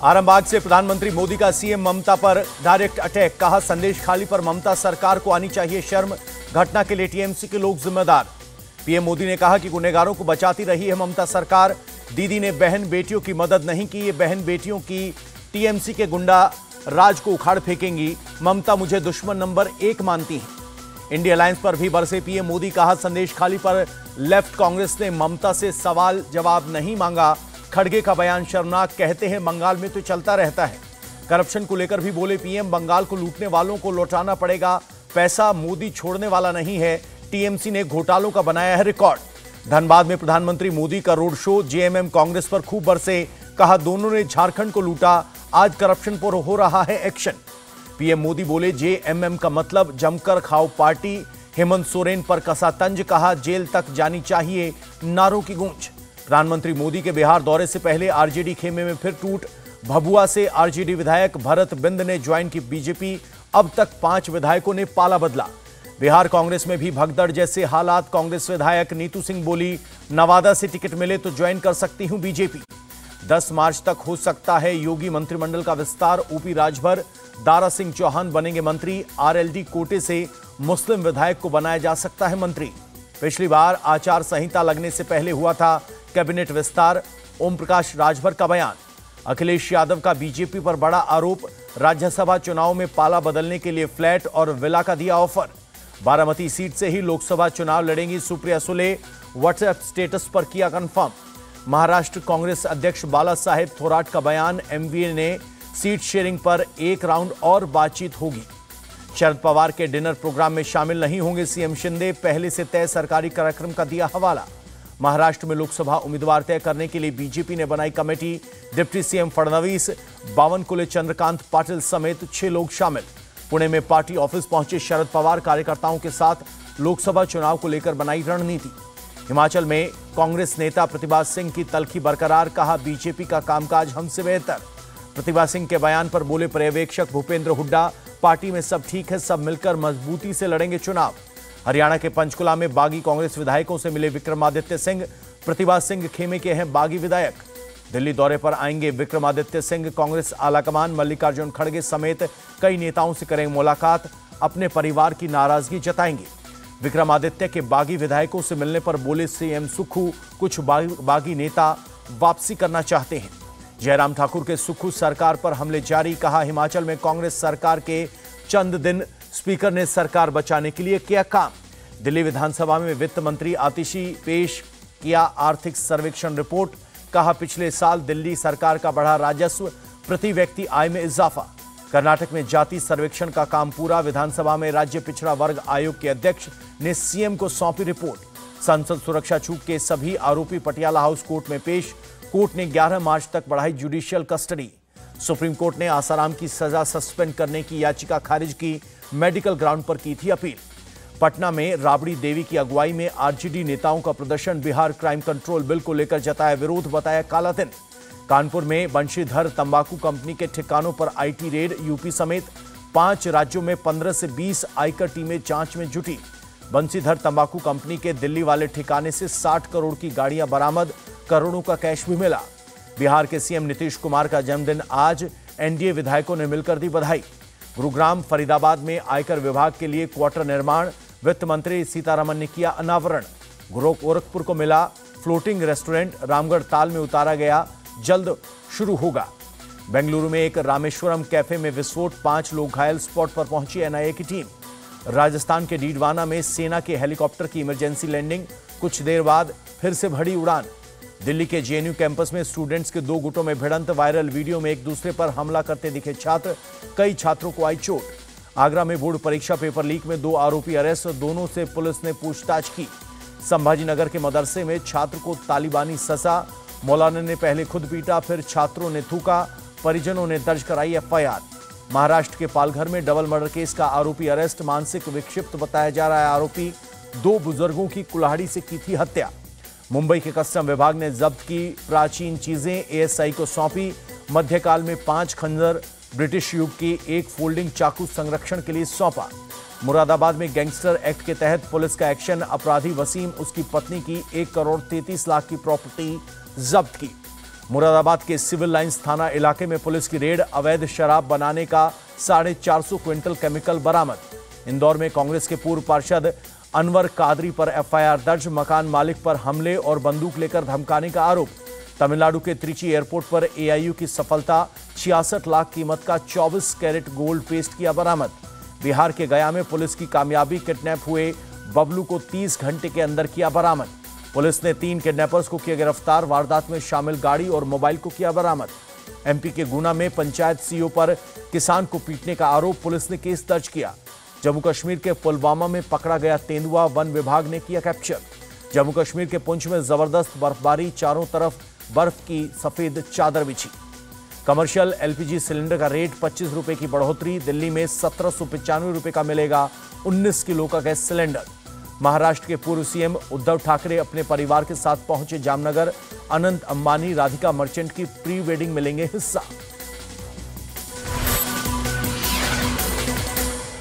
आरामबाग से प्रधानमंत्री मोदी का सीएम ममता पर डायरेक्ट अटैक। कहा, संदेश खाली पर ममता सरकार को आनी चाहिए शर्म। घटना के लिए टीएमसी के लोग जिम्मेदार। पीएम मोदी ने कहा कि गुनहगारों को बचाती रही है ममता सरकार। दीदी ने बहन बेटियों की मदद नहीं की। ये बहन बेटियों की टीएमसी के गुंडा राज को उखाड़ फेंकेंगी। ममता मुझे दुश्मन नंबर 1 मानती हैं। इंडिया अलायंस पर भी बरसे पीएम मोदी। कहा, संदेश खाली पर लेफ्ट कांग्रेस ने ममता से सवाल जवाब नहीं मांगा। खड़गे का बयान शर्मनाक। कहते हैं बंगाल में तो चलता रहता है। करप्शन को लेकर भी बोले पीएम, बंगाल को लूटने वालों को लौटाना पड़ेगा। पैसा मोदी छोड़ने वाला नहीं है। टीएमसी ने घोटालों का बनाया है रिकॉर्ड। धनबाद में प्रधानमंत्री मोदी का रोड शो। जेएमएम कांग्रेस पर खूब बरसे। कहा, दोनों ने झारखंड को लूटा, आज करप्शन पर हो रहा है एक्शन। पीएम मोदी बोले, जेएमएम का मतलब जमकर खाओ पार्टी। हेमंत सोरेन पर कसा तंज। कहा, जेल तक जानी चाहिए नारों की गूंज। प्रधानमंत्री मोदी के बिहार दौरे से पहले आरजेडी खेमे में फिर टूट। भभुआ से आरजेडी विधायक भरत बिंद ने ज्वाइन की बीजेपी। अब तक 5 विधायकों ने पाला बदला। बिहार कांग्रेस में भी भगदड़ जैसे हालात। कांग्रेस विधायक नीतू सिंह बोली, नवादा से टिकट मिले तो ज्वाइन कर सकती हूं बीजेपी। 10 मार्च तक हो सकता है योगी मंत्रिमंडल का विस्तार। ओपी राजभर, दारा सिंह चौहान बनेंगे मंत्री। आरएलडी कोटे से मुस्लिम विधायक को बनाया जा सकता है मंत्री। पिछली बार आचार संहिता लगने से पहले हुआ था कैबिनेट विस्तार। ओम प्रकाश राजभर का बयान। अखिलेश यादव का बीजेपी पर बड़ा आरोप। राज्यसभा चुनाव में पाला बदलने के लिए फ्लैट और विला का दिया ऑफर। बारामती सीट से ही लोकसभा चुनाव लड़ेंगी सुप्रिया सुले। व्हाट्सएप स्टेटस पर किया कंफर्म। महाराष्ट्र कांग्रेस अध्यक्ष बाला साहेब थोराट का बयान। एमवीए ने सीट शेयरिंग पर 1 राउंड और बातचीत होगी। शरद पवार के डिनर प्रोग्राम में शामिल नहीं होंगे सीएम शिंदे। पहले से तय सरकारी कार्यक्रम का दिया हवाला। महाराष्ट्र में लोकसभा उम्मीदवार तय करने के लिए बीजेपी ने बनाई committee. Deputy CM Fadnavis, Bawankule Chandrakant Patil समेत 6 लोग शामिल। पुणे में पार्टी ऑफिस पहुंचे शरद पवार। कार्यकर्ताओं के साथ लोकसभा चुनाव को लेकर बनाई रणनीति। हिमाचल में कांग्रेस नेता प्रतिभा सिंह की तल्खी बरकरार। कहा, बीजेपी का कामकाज हमसे बेहतर। प्रतिभा सिंह के बयान पर बोले पर्यवेक्षक भूपेंद्र हुड्डा, पार्टी में सब ठीक है, सब मिलकर मजबूती से लड़ेंगे चुनाव। हरियाणा के पंचकुला में बागी कांग्रेस विधायकों से मिले विक्रमादित्य सिंह। प्रतिभा सिंह खेमे के हैं बागी विधायक। दिल्ली दौरे पर आएंगे विक्रमादित्य सिंह। कांग्रेस आलाकमान मल्लिकार्जुन खड़गे समेत कई नेताओं से करेंगे मुलाकात। अपने परिवार की नाराजगी जताएंगे। विक्रमादित्य के बागी विधायकों से मिलने पर बोले सीएम सुक्खू, कुछ बागी नेता वापसी करना चाहते हैं। जयराम ठाकुर के सुक्खू सरकार पर हमले जारी। कहा, हिमाचल में कांग्रेस सरकार के चंद दिन स्पीकर ने सरकार बचाने के लिए किया काम। दिल्ली विधानसभा में वित्त मंत्री आतिशी पेश किया आर्थिक सर्वेक्षण रिपोर्ट। कहा, पिछले साल दिल्ली सरकार का बढ़ा राजस्व, प्रति व्यक्ति आय में इजाफा। कर्नाटक में जाति सर्वेक्षण का काम पूरा। विधानसभा में राज्य पिछड़ा वर्ग आयोग के अध्यक्ष ने सीएम को सौंपी रिपोर्ट। संसद सुरक्षा चूक के सभी आरोपी पटियाला हाउस कोर्ट में पेश। कोर्ट ने 11 मार्च तक बढ़ाई जुडिशियल कस्टडी। सुप्रीम कोर्ट ने आसाराम की सजा सस्पेंड करने की याचिका खारिज की। मेडिकल ग्राउंड पर की थी अपील। पटना में राबड़ी देवी की अगुवाई में आरजेडी नेताओं का प्रदर्शन। बिहार क्राइम कंट्रोल बिल को लेकर जताया विरोध, बताया काला दिन। कानपुर में बंशीधर तंबाकू कंपनी के ठिकानों पर आईटी रेड। यूपी समेत 5 राज्यों में 15 से 20 आयकर टीमें जांच में जुटी। बंशीधर तंबाकू कंपनी के दिल्ली वाले ठिकाने से 60 करोड़ की गाड़ियां बरामद। करोड़ों का कैश भी मिला। बिहार के सीएम नीतीश कुमार का जन्मदिन आज। एनडीए विधायकों ने मिलकर दी बधाई। गुरुग्राम फरीदाबाद में आयकर विभाग के लिए क्वार्टर निर्माण। वित्त मंत्री सीतारमन ने किया अनावरण। गोरखपुर को मिला फ्लोटिंग रेस्टोरेंट। रामगढ़ ताल में उतारा गया, जल्द शुरू होगा। बेंगलुरु में एक रामेश्वरम कैफे में विस्फोट, 5 लोग घायल। स्पॉट पर पहुंची एनआईए की टीम। राजस्थान के डीडवाना में सेना के हेलीकॉप्टर की इमरजेंसी लैंडिंग। कुछ देर बाद फिर से बढ़ी उड़ान। दिल्ली के जेएनयू कैंपस में स्टूडेंट्स के 2 गुटों में भिड़ंत। वायरल वीडियो में एक दूसरे पर हमला करते दिखे छात्र। कई छात्रों को आई चोट। आगरा में बोर्ड परीक्षा पेपर लीक में 2 आरोपी अरेस्ट। दोनों से पुलिस ने पूछताछ की। संभाजीनगर के मदरसे में छात्र को तालिबानी सजा। मौलाना ने पहले खुद पीटा, फिर छात्रों ने थूका। परिजनों ने दर्ज कराई एफआईआर। महाराष्ट्र के पालघर में डबल मर्डर केस का आरोपी अरेस्ट। मानसिक विक्षिप्त बताया जा रहा है आरोपी। 2 बुजुर्गों की कुल्हाड़ी से की थी हत्या। मुंबई के कस्टम विभाग ने जब्त की प्राचीन चीजें एएसआई को सौंपी। मध्यकाल में 5 खंजर, ब्रिटिश युग की एक फोल्डिंग चाकू संरक्षण के लिए सौंपा। मुरादाबाद में गैंगस्टर एक्ट के तहत पुलिस का एक्शन। अपराधी वसीम, उसकी पत्नी की 1 करोड़ 33 लाख की प्रॉपर्टी जब्त की। मुरादाबाद के सिविल लाइंस थाना इलाके में पुलिस की रेड, अवैध शराब बनाने का 450 क्विंटल केमिकल बरामद। इंदौर में कांग्रेस के पूर्व पार्षद अनवर कादरी पर एफआईआर दर्ज, मकान मालिक पर हमले और बंदूक लेकर धमकाने का आरोप। तमिलनाडु के त्रिची एयरपोर्ट पर एआईयू की सफलता, 66 लाख कीमत का 24 कैरेट गोल्ड पेस्ट किया बरामद। बिहार के गया में पुलिस की कामयाबी, किडनैप हुए बबलू को 30 घंटे के अंदर किया बरामद। पुलिस ने 3 किडनैपर्स को किया गिरफ्तार, वारदात में शामिल गाड़ी और मोबाइल को किया बरामद। एमपी के गुना में पंचायत सीईओ पर किसान को पीटने का आरोप, पुलिस ने केस दर्ज किया। जम्मू कश्मीर के पुलवामा में पकड़ा गया तेंदुआ, वन विभाग ने किया कैप्चर। जम्मू कश्मीर के पुंछ में जबरदस्त बर्फबारी, चारों तरफ बर्फ की सफेद चादर बिछी। कमर्शियल एलपीजी सिलेंडर का रेट 25 रुपए की बढ़ोतरी, दिल्ली में 1795 रुपए का मिलेगा 19 किलो का गैस सिलेंडर। महाराष्ट्र के पूर्व सीएम उद्धव ठाकरे अपने परिवार के साथ पहुंचे जामनगर, अनंत अंबानी, राधिका मर्चेंट की प्री वेडिंग में लेंगे हिस्सा।